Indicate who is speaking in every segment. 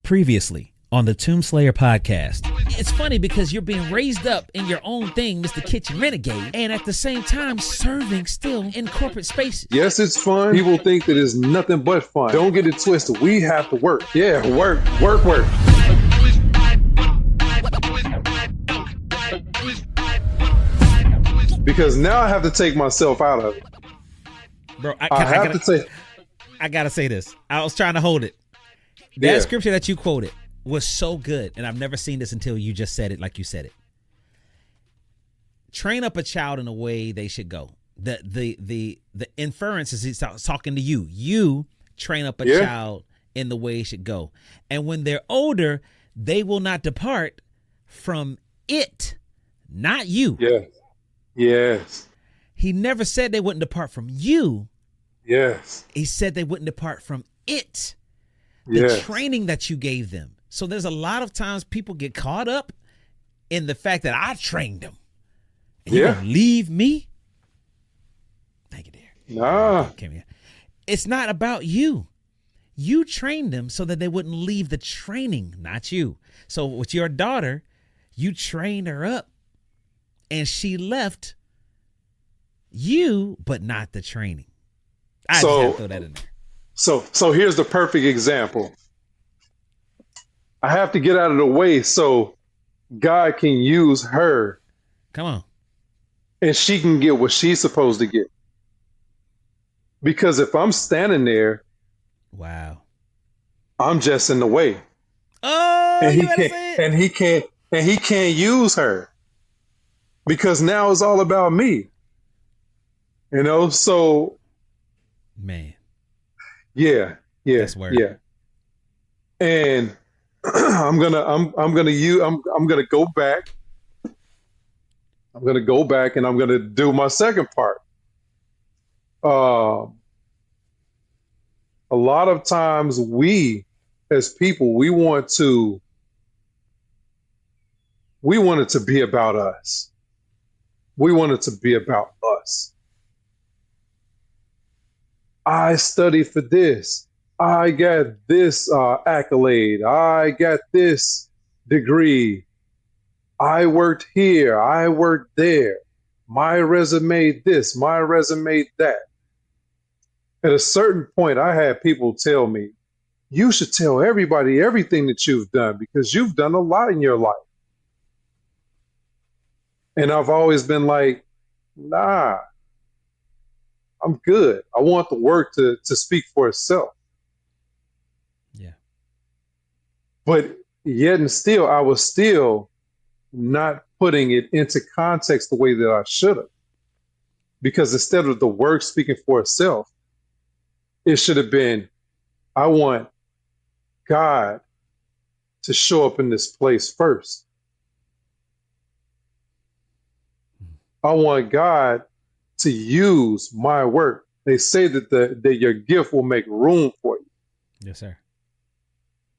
Speaker 1: Previously on the Tomb Slayer podcast. It's funny because you're being raised up in your own thing, Mr. Kitchen Renegade, and at the same time serving still in corporate spaces.
Speaker 2: Yes, it's fun. People think that it's nothing but fun. Don't get it twisted. We have to work. Yeah, work. Because now I have to take myself out of it.
Speaker 1: Bro, I gotta say this. I was trying to hold it. That scripture that you quoted was so good, and I've never seen this until you just said it like you said it. Train up a child in a way they should go. The inference is he's talking to you. You train up a child in the way he should go. And when they're older, they will not depart from it, not you.
Speaker 2: Yes.
Speaker 1: He never said they wouldn't depart from you.
Speaker 2: Yes.
Speaker 1: He said they wouldn't depart from it. The training that you gave them. So there's a lot of times people get caught up in the fact that I trained them. And you gonna leave me? Thank you, dear.
Speaker 2: Nah.
Speaker 1: It's not about you. You trained them so that they wouldn't leave the training, not you. So with your daughter, you trained her up and she left you, but not the training. I just have to throw that in there.
Speaker 2: So here's the perfect example. I have to get out of the way so God can use her.
Speaker 1: Come on.
Speaker 2: And she can get what she's supposed to get. Because if I'm standing there,
Speaker 1: wow,
Speaker 2: I'm just in the way.
Speaker 1: Oh,
Speaker 2: and he can't use her. Because now it's all about me. You know, so
Speaker 1: man.
Speaker 2: Yeah.
Speaker 1: That's word.
Speaker 2: Yeah. And I'm gonna go back. I'm gonna go back and I'm gonna do my second part. A lot of times we as people, we want it to be about us. We want it to be about us. I studied for this. I got this accolade. I got this degree. I worked here. I worked there. My resume this, my resume that. At a certain point, I had people tell me, you should tell everybody everything that you've done because you've done a lot in your life. And I've always been like, nah. I'm good. I want the work to speak for itself.
Speaker 1: Yeah.
Speaker 2: But yet and still, I was still not putting it into context the way that I should have. Because instead of the work speaking for itself, it should have been, I want God to show up in this place first. I want God to use my work. They say that your gift will make room for you.
Speaker 1: Yes, sir.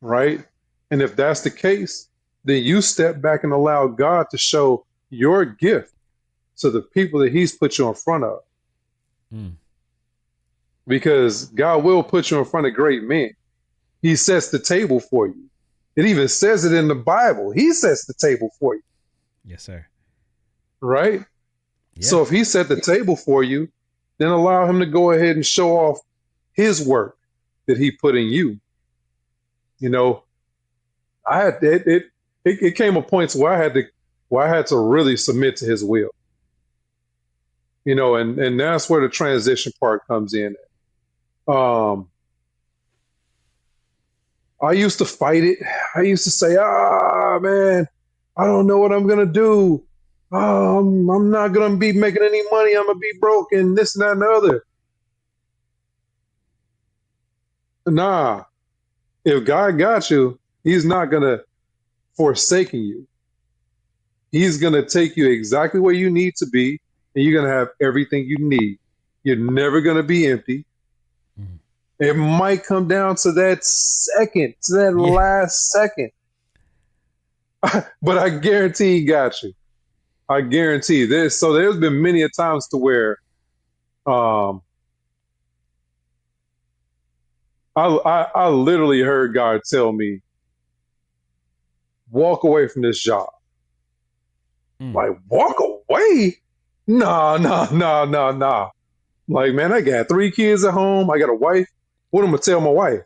Speaker 2: Right? And if that's the case, then you step back and allow God to show your gift to the people that he's put you in front of. Because God will put you in front of great men. He sets the table for you. It even says it in the Bible. He sets the table for you.
Speaker 1: Yes, sir.
Speaker 2: Right?
Speaker 1: Yeah.
Speaker 2: So if he set the table for you, then allow him to go ahead and show off his work that he put in you. You know, it came a point where I had to really submit to his will. You know, and that's where the transition part comes in. I used to fight it. I used to say, man, I don't know what I'm gonna do. I'm not going to be making any money. I'm going to be broke and this and that and the other. Nah. If God got you, he's not going to forsaken you. He's going to take you exactly where you need to be, and you're going to have everything you need. You're never going to be empty. It might come down to that second, to that last second. But I guarantee he got you. I guarantee this. So there's been many a times to where I literally heard God tell me, walk away from this job.
Speaker 1: Mm.
Speaker 2: Like, walk away? Nah, nah, nah, nah, nah. Like, man, I got 3 kids at home. I got a wife. What am I gonna tell my wife?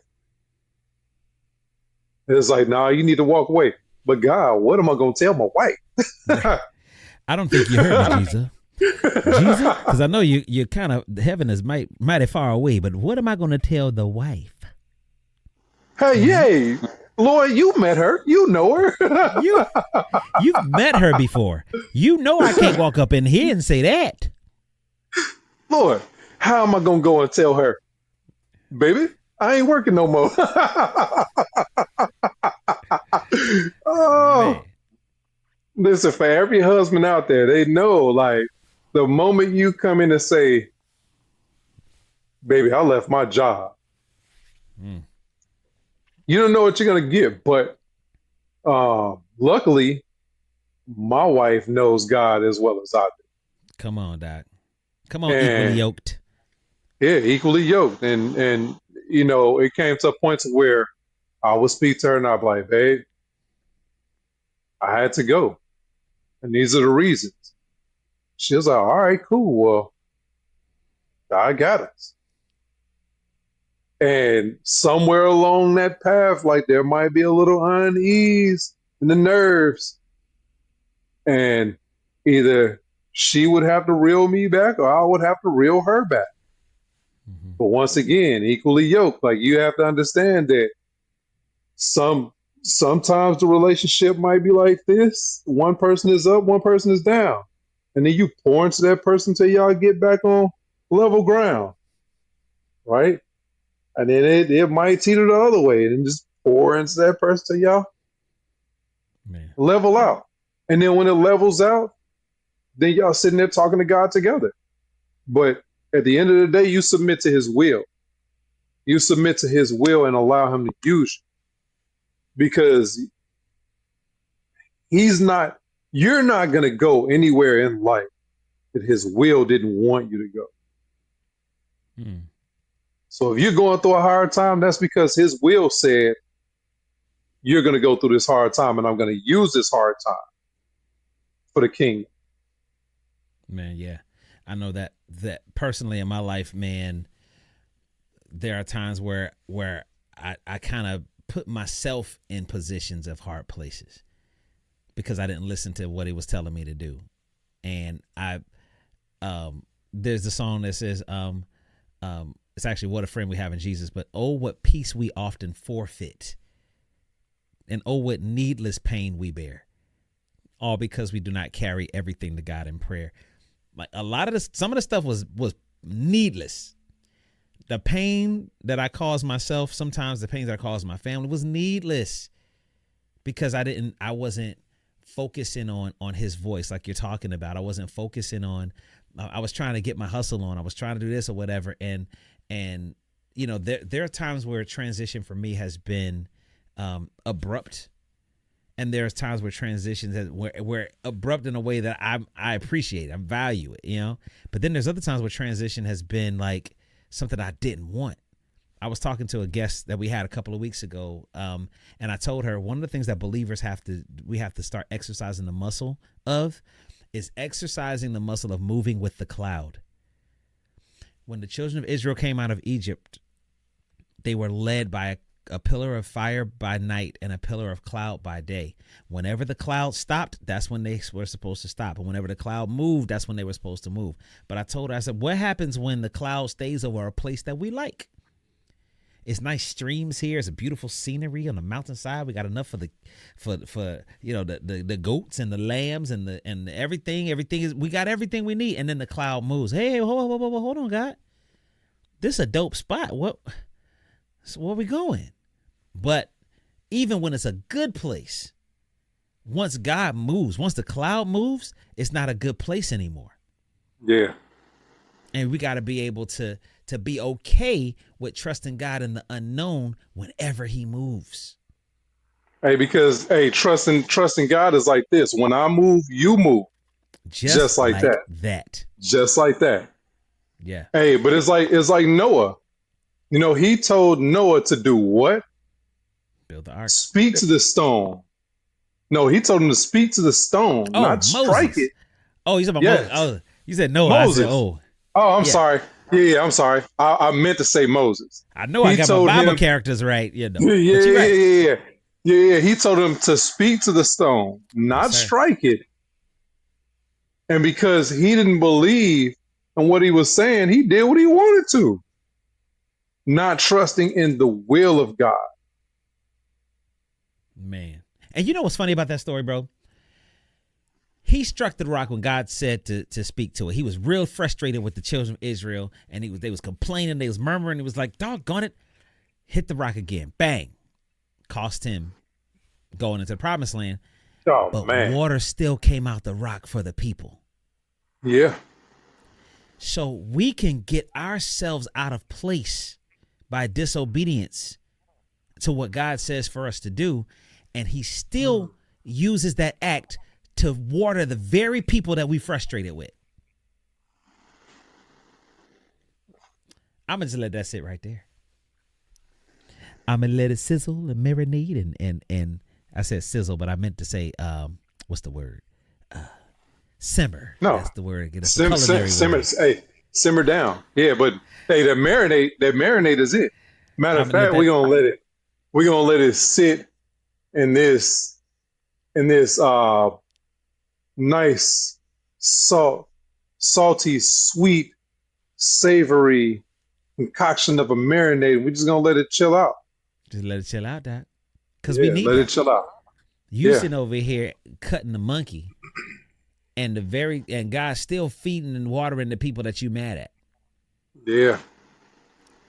Speaker 2: It's like, nah, you need to walk away. But God, what am I gonna tell my wife?
Speaker 1: I don't think you heard me, Jesus. Jesus, because I know you're kind of, heaven is mighty far away. But what am I going to tell the wife?
Speaker 2: Hey,
Speaker 1: Mm-hmm.
Speaker 2: yay, Lord, you met her. You know her.
Speaker 1: You you've met her before. You know I can't walk up in here and say that.
Speaker 2: Lord, how am I gonna go and tell her, baby? I ain't working no more.
Speaker 1: Man.
Speaker 2: Oh, listen, for every husband out there, they know like the moment you come in and say, baby, I left my job,
Speaker 1: Mm.
Speaker 2: you don't know what you're gonna get. But luckily, my wife knows God as well as I do.
Speaker 1: Come on, Doc. Come on, equally
Speaker 2: And
Speaker 1: yoked.
Speaker 2: yeah, equally yoked. And you know, it came to a point to where I would speak to her and I'd be like, babe, I had to go. And these are the reasons. She was like, all right, cool. Well, God got us. And somewhere along that path, like there might be a little unease in the nerves. And either she would have to reel me back or I would have to reel her back.
Speaker 1: Mm-hmm.
Speaker 2: But once again, equally yoked. Like you have to understand that sometimes the relationship might be like this. One person is up, one person is down. And then you pour into that person till y'all get back on level ground. Right? And then it might teeter the other way and just pour into that person till y'all
Speaker 1: Man.
Speaker 2: level out. And then when it levels out, then y'all sitting there talking to God together. But at the end of the day, you submit to his will. You submit to his will and allow him to use you. Because you're not going to go anywhere in life that his will didn't want you to go.
Speaker 1: Mm.
Speaker 2: So if you're going through a hard time, that's because his will said, you're going to go through this hard time and I'm going to use this hard time for the kingdom.
Speaker 1: Man, yeah. I know that personally in my life, man, there are times where I kind of put myself in positions of hard places because I didn't listen to what he was telling me to do. And there's the song that says, it's actually what a friend we have in Jesus, but oh, what peace we often forfeit. And oh, what needless pain we bear. All because we do not carry everything to God in prayer. Like some of the stuff was needless. The pain that I caused myself, sometimes the pain that I caused my family was needless because I wasn't focusing on his voice like you're talking about. I wasn't focusing on, I was trying to get my hustle on. I was trying to do this or whatever. And you know, there are times where transition for me has been abrupt. And there's times where transitions where abrupt in a way that I appreciate, I value it, you know. But then there's other times where transition has been like something I didn't want. I was talking to a guest that we had a couple of weeks ago, and I told her one of the things that believers we have to start exercising the muscle of is exercising the muscle of moving with the cloud. When the children of Israel came out of Egypt, they were led by a pillar of fire by night and a pillar of cloud by day. Whenever the cloud stopped, that's when they were supposed to stop. And whenever the cloud moved, that's when they were supposed to move. But I told her, I said, what happens when the cloud stays over a place that we like? It's nice streams here. It's a beautiful scenery on the mountainside. We got enough for you know the goats and the lambs and everything. We got everything we need. And then the cloud moves. Hey, hold on, God. This is a dope spot. So where we going? But even when it's a good place, once God moves, once the cloud moves, it's not a good place anymore.
Speaker 2: Yeah.
Speaker 1: And we got to be able to be okay with trusting God in the unknown whenever he moves.
Speaker 2: Hey, because trusting God is like this. When I move, you move. Just like that. Just like that.
Speaker 1: Yeah.
Speaker 2: Hey, but it's like Noah. You know, he told Noah to do what?
Speaker 1: Build the ark.
Speaker 2: Speak to the stone No, he told him to speak to the stone,
Speaker 1: Oh,
Speaker 2: not strike
Speaker 1: Moses.
Speaker 2: it.
Speaker 1: Oh, he's about Moses.
Speaker 2: Yes,
Speaker 1: Oh, you said no. I said,
Speaker 2: Moses.
Speaker 1: oh,
Speaker 2: Oh, I'm
Speaker 1: yeah.
Speaker 2: sorry. Yeah, I'm sorry. I meant to say Moses.
Speaker 1: I know I
Speaker 2: He
Speaker 1: got my
Speaker 2: told
Speaker 1: Bible
Speaker 2: him,
Speaker 1: characters right,
Speaker 2: yeah,
Speaker 1: but you're right.
Speaker 2: yeah. He told him to speak to the stone,
Speaker 1: Yes,
Speaker 2: not
Speaker 1: sir.
Speaker 2: strike it. And because he didn't believe in what he was saying, he did what he wanted to, not trusting in the will of God.
Speaker 1: Man. And you know what's funny about that story, bro? He struck the rock when God said to speak to it. He was real frustrated with the children of Israel, and they was complaining, they was murmuring. He was like, doggone it, hit the rock again. Bang. Cost him going into the promised land.
Speaker 2: Oh,
Speaker 1: But
Speaker 2: man.
Speaker 1: water still came out the rock for the people.
Speaker 2: Yeah.
Speaker 1: So we can get ourselves out of place by disobedience to what God says for us to do. And he still uses that act to water the very people that we frustrated with. I'm going to just let that sit right there. I'm going to let it sizzle and marinate. And I said sizzle, but I meant to say, what's the word? Simmer.
Speaker 2: No.
Speaker 1: That's the word. Get a
Speaker 2: Simmer,
Speaker 1: culinary word.
Speaker 2: hey, simmer down. Yeah, but hey, that marinate is it. Matter
Speaker 1: I'm
Speaker 2: of
Speaker 1: going to let
Speaker 2: fact,
Speaker 1: that.
Speaker 2: we're gonna let it sit in this nice salty, sweet, savory concoction of a marinade. We're just gonna let it chill out.
Speaker 1: Just let it chill out, Doc. Because we
Speaker 2: Yeah,
Speaker 1: need
Speaker 2: let it
Speaker 1: that.
Speaker 2: chill out.
Speaker 1: You
Speaker 2: Yeah.
Speaker 1: sitting over here cutting the monkey, and God's still feeding and watering the people that you mad at.
Speaker 2: Yeah.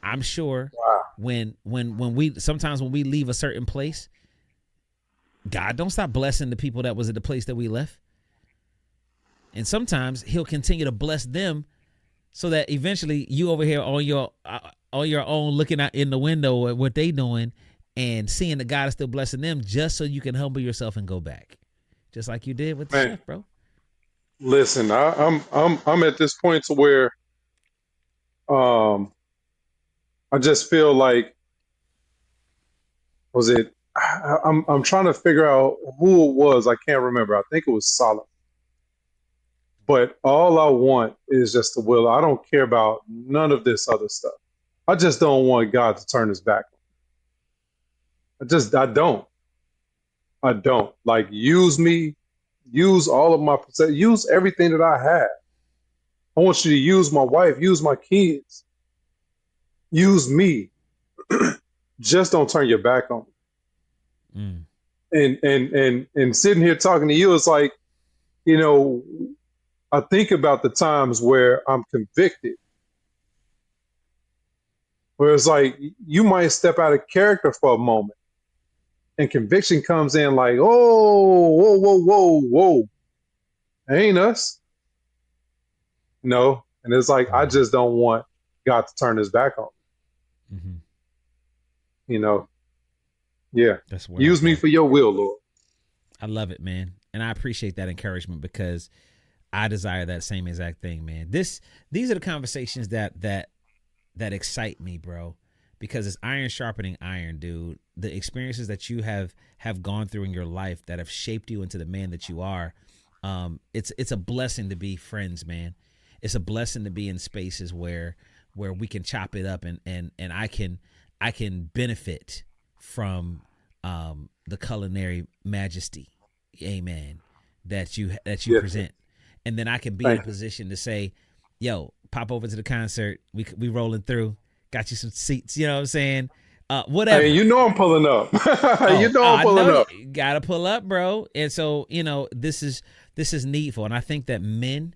Speaker 1: I'm sure
Speaker 2: Wow.
Speaker 1: when we sometimes when we leave a certain place, God don't stop blessing the people that was at the place that we left. And sometimes he'll continue to bless them so that eventually you over here on your own looking out in the window at what they doing and seeing that God is still blessing them just so you can humble yourself and go back. Just like you did with the
Speaker 2: Man,
Speaker 1: chef, bro.
Speaker 2: listen, I'm at this point to where um I just feel like was it I'm trying to figure out who it was. I can't remember. I think it was Solomon. But all I want is just the will. I don't care about none of this other stuff. I just don't want God to turn his back. I don't. I don't. Like use me, use all of my use everything that I have. I want you to use my wife, use my kids, use me. Just don't turn your back on me.
Speaker 1: Mm.
Speaker 2: And sitting here talking to you, it's like, you know, I think about the times where I'm convicted, where it's like you might step out of character for a moment, and conviction comes in like, oh, whoa, that ain't us, no. And it's like I just don't want God to turn his back on me,
Speaker 1: Mm-hmm.
Speaker 2: you know. Yeah,
Speaker 1: That's where
Speaker 2: use me for your will, Lord.
Speaker 1: I love it, man. And I appreciate that encouragement because I desire that same exact thing, man. These are the conversations that excite me, bro, because it's iron sharpening iron, dude. The experiences that you have gone through in your life that have shaped you into the man that you are. It's a blessing to be friends, man. It's a blessing to be in spaces where we can chop it up and I can benefit from the culinary majesty, amen, that you
Speaker 2: Yeah,
Speaker 1: present. And then I can be in a
Speaker 2: thank you.
Speaker 1: position to say, yo, pop over to the concert. We rolling through. Got you some seats. You know what I'm saying?
Speaker 2: Hey,
Speaker 1: Whatever.
Speaker 2: you know I'm pulling up. You
Speaker 1: Oh,
Speaker 2: know I'm
Speaker 1: I know
Speaker 2: pulling
Speaker 1: you
Speaker 2: up.
Speaker 1: gotta pull up, bro. And so, this is needful. And I think that men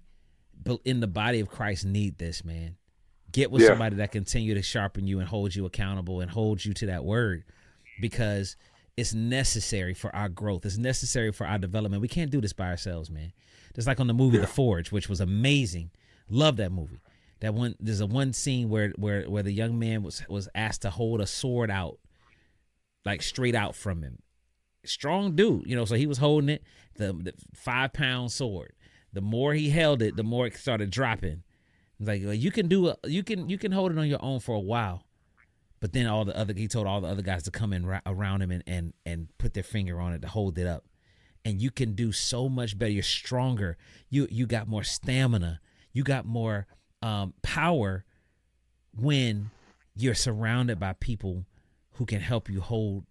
Speaker 1: in the body of Christ need this, man. Get with
Speaker 2: Yeah,
Speaker 1: somebody that continue to sharpen you and hold you accountable and hold you to that word, because it's necessary for our growth. It's necessary for our development. We can't do this by ourselves, man. Just like on the movie The
Speaker 2: yeah,
Speaker 1: Forge, which was amazing. Love that movie. That one, there's a one scene where the young man was asked to hold a sword out, like straight out from him. Strong dude, so he was holding it, the 5-pound sword. The more he held it, the more it started dropping. It's like, well, you can hold it on your own for a while, but then he told all the other guys to come in around him and put their finger on it to hold it up. and you can do so much better. You're stronger. You got more stamina. You got more power when you're surrounded by people who can help you hold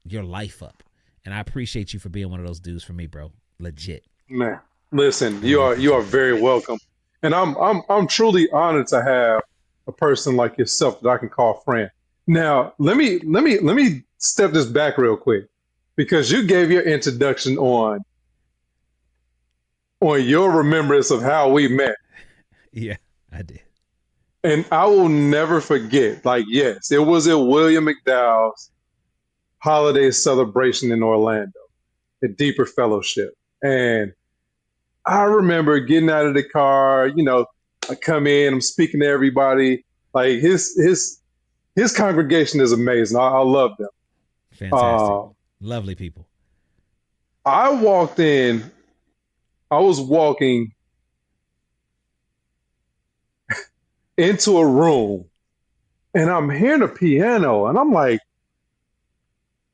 Speaker 1: your life up. And I appreciate you for being one of those dudes for me, bro. Legit.
Speaker 2: Man, listen, you are very welcome, and I'm truly honored to have a person like yourself that I can call friend. Now, let me step this back real quick, because you gave your introduction on your remembrance of how we met,
Speaker 1: Yeah, I did.
Speaker 2: and I will never forget. Like, yes, it was at William McDowell's holiday celebration in Orlando, a Deeper Fellowship, and I remember getting out of the car. I come in, I'm speaking to everybody. Like his congregation is amazing. I love them.
Speaker 1: Fantastic. Lovely people.
Speaker 2: I walked in. I was walking into a room, and I'm hearing a piano, and I'm like,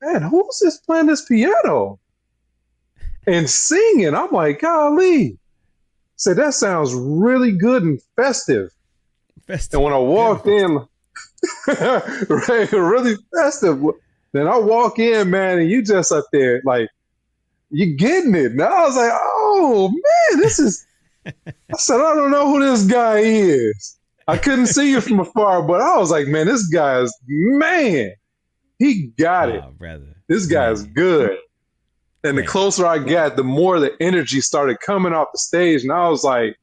Speaker 2: man, who's this playing this piano and singing? I'm like, golly. Said that sounds really good and festive.
Speaker 1: Festive.
Speaker 2: And when I walked in, right, really festive. Then I walk in, man, and you just up there, like, you getting it. And I was like, oh, man, this is, I said, I don't know who this guy is. I couldn't see you from afar, but I was like, man, this guy is, man, he got it.
Speaker 1: Brother.
Speaker 2: This guy is good. And the closer I got, the more the energy started coming off the stage. And I was like,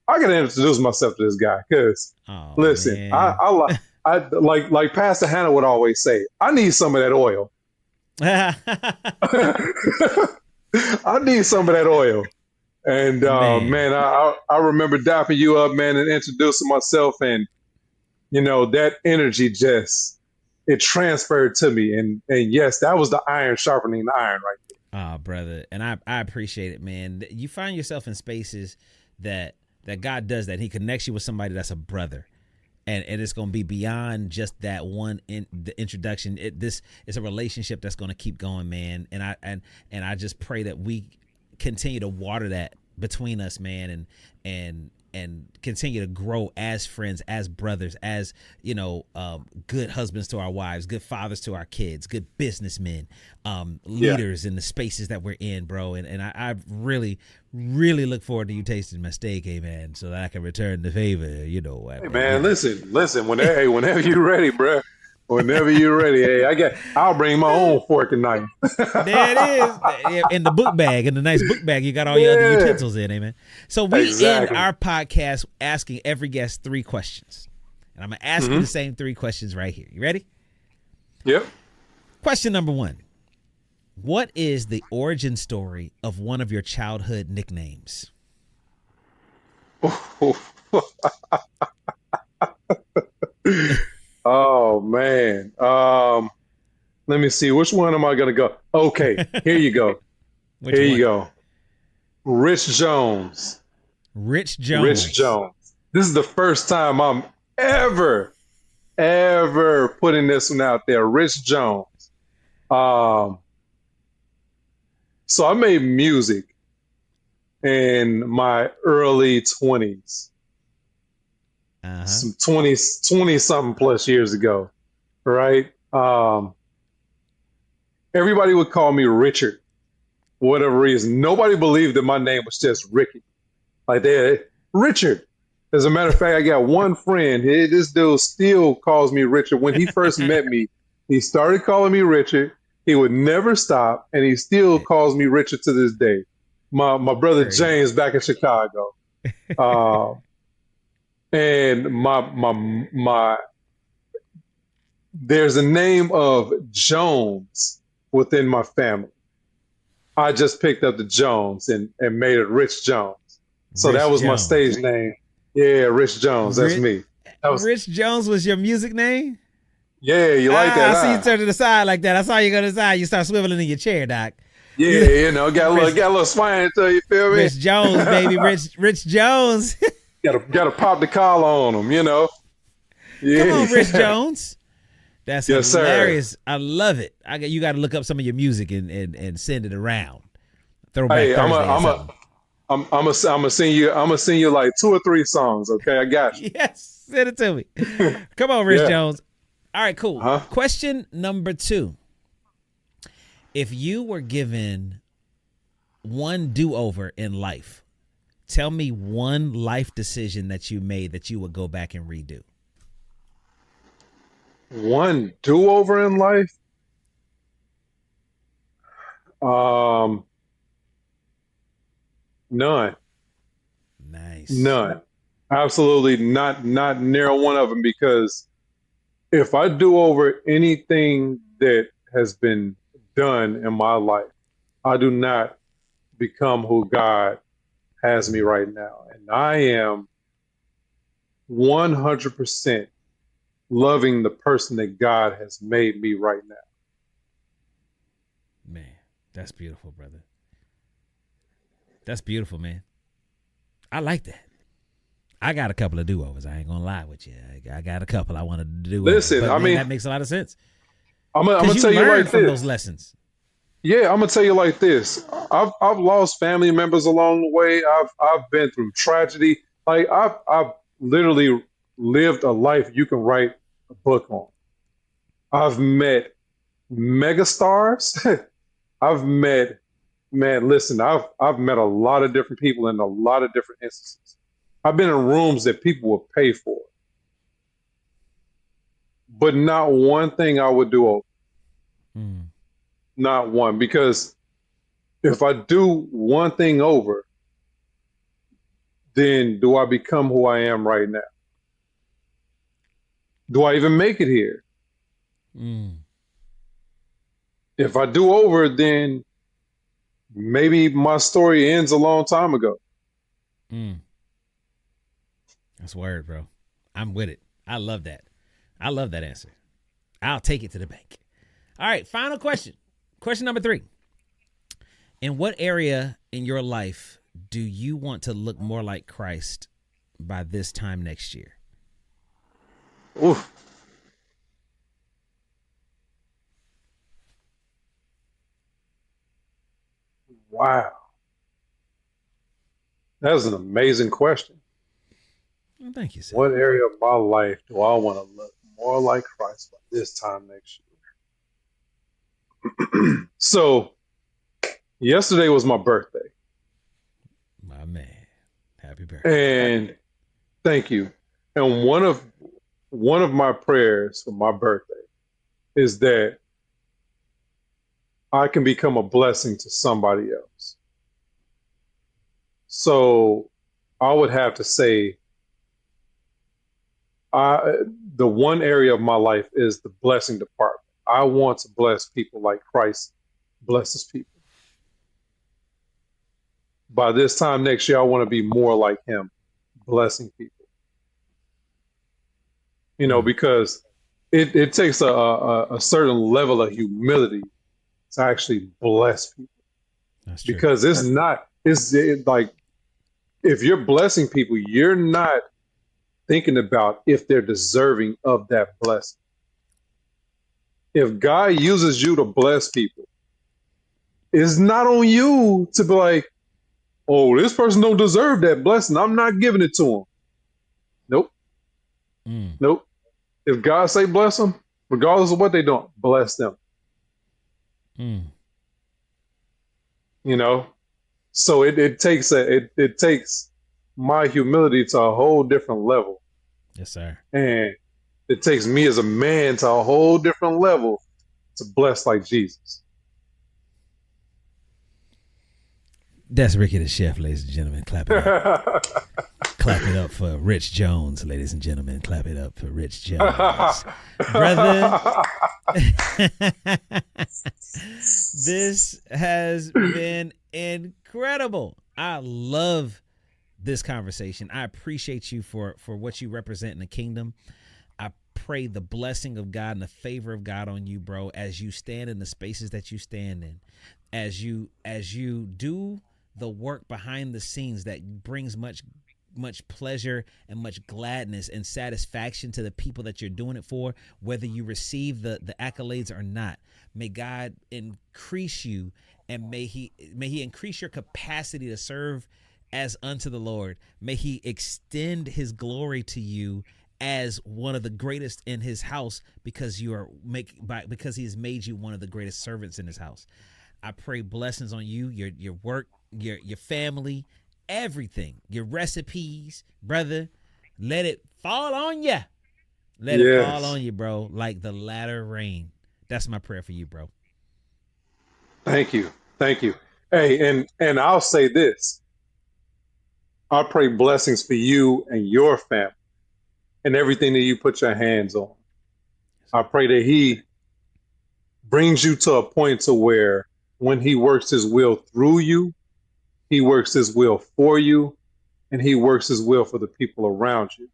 Speaker 2: I got to introduce myself to this guy. Because, listen, I like Pastor Hannah would always say, I need some of that oil. I need some of that oil. And, man, I remember dapping you up, man, and introducing myself. And, that energy it transferred to me. And yes, that was the iron sharpening the iron right there.
Speaker 1: Oh, brother. And I appreciate it, man. You find yourself in spaces that God does that. He connects you with somebody that's a brother. And it's going to be beyond just that one the introduction. This is a relationship that's going to keep going, man. And I just pray that we continue to water that between us, man, and continue to grow as friends, as brothers, as good husbands to our wives, good fathers to our kids, good businessmen, leaders in the spaces that we're in, bro. And I really, really look forward to you tasting my steak, man, so that I can return the favor. Hey,
Speaker 2: man, listen. Whenever you're ready, bro. Whenever you're ready, I'll bring my own fork and knife.
Speaker 1: There it is. In the book bag, in the nice book bag, you got all your other utensils in, man. So we end our podcast asking every guest 3 questions. And I'm going to ask you the same 3 questions right here. You ready?
Speaker 2: Yep.
Speaker 1: Question number 1. What is the origin story of one of your childhood nicknames?
Speaker 2: Oh, man. Let me see. Which one am I going to go? Okay, here you go. Here you go. Rich Jones.
Speaker 1: Rich Jones.
Speaker 2: Rich Jones. This is the first time I'm ever putting this one out there. Rich Jones. So I made music in my early 20s. Some 20 something plus years ago, right? Everybody would call me Richard for whatever reason. Nobody believed that my name was just Ricky. Like Richard. As a matter of fact, I got one friend. This dude still calls me Richard. When he first met me, he started calling me Richard. He would never stop, and he still calls me Richard to this day. My brother James back in Chicago. And my there's a name of Jones within my family. I just picked up the Jones and made it Rich Jones. So that was my stage name. Yeah, Rich Jones. That's me.
Speaker 1: Rich Jones was your music name?
Speaker 2: Yeah, you like that?
Speaker 1: I see you turn to the side like that. I saw you go to the side. You start swiveling in your chair, Doc.
Speaker 2: Yeah, got a little swine to you. Feel me?
Speaker 1: Rich Jones, baby. Rich Jones.
Speaker 2: Gotta pop the collar on them, Yeah.
Speaker 1: Come on, Rich Jones. That's
Speaker 2: Yes, sir.
Speaker 1: hilarious. I love it. You got to look up some of your music and send it around. Throwback
Speaker 2: Hey,
Speaker 1: Thursday or something.
Speaker 2: I'm gonna send you like 2 or 3 songs. Okay, I got
Speaker 1: Yes, send it to me.
Speaker 2: you.
Speaker 1: Come on, Rich
Speaker 2: Yeah.
Speaker 1: Jones. All right, cool.
Speaker 2: Huh?
Speaker 1: Question number 2. If you were given one do-over in life, tell me one life decision that you made that you would go back and redo.
Speaker 2: One do over in life? Um, None.
Speaker 1: Nice.
Speaker 2: None. Absolutely not near one of them, because if I do over anything that has been done in my life, I do not become who God has me right now. And I am 100% loving the person that God has made me right now.
Speaker 1: Man, that's beautiful, brother. That's beautiful, man. I like that. I got a couple of do-overs. I ain't gonna lie with you. I got a couple I wanted to do over.
Speaker 2: Listen,
Speaker 1: But
Speaker 2: I
Speaker 1: man,
Speaker 2: mean,
Speaker 1: that makes a lot of sense.
Speaker 2: I'm
Speaker 1: Because
Speaker 2: gonna
Speaker 1: you
Speaker 2: tell you
Speaker 1: learn
Speaker 2: like
Speaker 1: from those
Speaker 2: this.
Speaker 1: lessons.
Speaker 2: Yeah, I'm gonna tell you like this. I've lost family members along the way. I've been through tragedy. Like I've literally lived a life you can write a book on. I've met megastars. I've met Man, listen, I've met a lot of different people in a lot of different instances. I've been in rooms that people would pay for, but not one thing I would do over.
Speaker 1: Mm,
Speaker 2: Not one, because if I do one thing over, then do I become who I am right now? Do I even make it here?
Speaker 1: mm,
Speaker 2: If I do over, then maybe my story ends a long time ago.
Speaker 1: mm. That's word, bro. I'm with it. I love that. I love that answer. I'll take it to the bank. All right, final question. Question number 3. In what area in your life do you want to look more like Christ by this time next year?
Speaker 2: Oof, wow, that is an amazing question.
Speaker 1: Well, thank you, sir.
Speaker 2: What area of my life do I want to look more like Christ by this time next year? So, yesterday was my birthday,
Speaker 1: My man. Happy birthday.
Speaker 2: and thank you. And one of my prayers for my birthday is that I can become a blessing to somebody else. So, I would have to say, I the one area of my life is the blessing department. I want to bless people like Christ blesses people. By this time next year, I want to be more like him, blessing people.
Speaker 1: Mm,
Speaker 2: Because it takes a certain level of humility to actually bless people.
Speaker 1: that's true.
Speaker 2: Because like if you're blessing people, you're not thinking about if they're deserving of that blessing. If God uses you to bless people, it's not on you to be like, oh, this person don't deserve that blessing, I'm not giving it to him. Nope,
Speaker 1: Mm,
Speaker 2: nope. If God say bless them, regardless of what they don't, bless them.
Speaker 1: mm.
Speaker 2: You know, so it takes my humility to a whole different level,
Speaker 1: Yes, sir.
Speaker 2: and it takes me as a man to a whole different level to bless like Jesus.
Speaker 1: That's Ricky the Chef, ladies and gentlemen. Clap it up. Clap it up for Rich Jones, ladies and gentlemen. Clap it up for Rich Jones. Brother, this has been incredible. I love this conversation. I appreciate you for what you represent in the kingdom. I pray the blessing of God and the favor of God on you, bro, as you stand in the spaces that you stand in, as you do the work behind the scenes that brings much much pleasure and much gladness and satisfaction to the people that you're doing it for, whether you receive the accolades or not. May God increase you, and may he increase your capacity to serve as unto the Lord. May he extend his glory to you as one of the greatest in his house, because because he has made you one of the greatest servants in his house. I pray blessings on you, your work, your family, everything, your recipes, brother. Let it fall on you. Let it fall on you, bro, like the latter rain. That's my prayer for you, bro.
Speaker 2: Thank you. Thank you. Hey, and I'll say this. I pray blessings for you and your family and everything that you put your hands on. I pray that he brings you to a point to where when he works his will through you, he works his will for you, and he works his will for the people around you.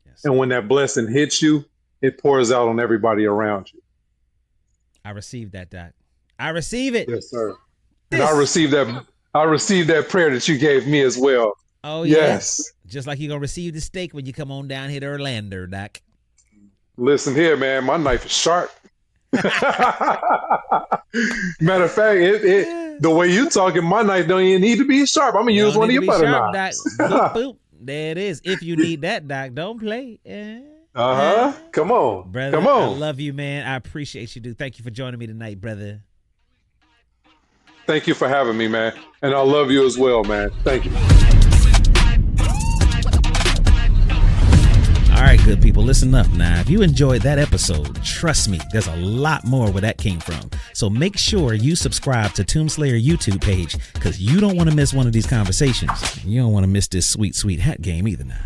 Speaker 2: Yes. And when that blessing hits you, it pours out on everybody around you.
Speaker 1: I receive that, Doc. I receive it.
Speaker 2: Yes, sir. And I received that prayer that you gave me as well.
Speaker 1: Oh, yes. Just like you're going to receive the steak when you come on down here to Orlando, Doc.
Speaker 2: Listen here, man. My knife is sharp. Matter of fact, the way you talking, my knife don't even need to be sharp. I'm going to use one of your butter knives.
Speaker 1: Boop, boop. There it is. If you need that, Doc, don't play.
Speaker 2: Come on.
Speaker 1: Brother,
Speaker 2: come on.
Speaker 1: I love you, man. I appreciate you, dude. Thank you for joining me tonight, brother.
Speaker 2: Thank you for having me, man. And I love you as well, man. Thank you.
Speaker 1: All right, good people, listen up now. If you enjoyed that episode, trust me, there's a lot more where that came from. So make sure you subscribe to Tombslayer YouTube page, because you don't want to miss one of these conversations. You don't want to miss this sweet, sweet hat game either now.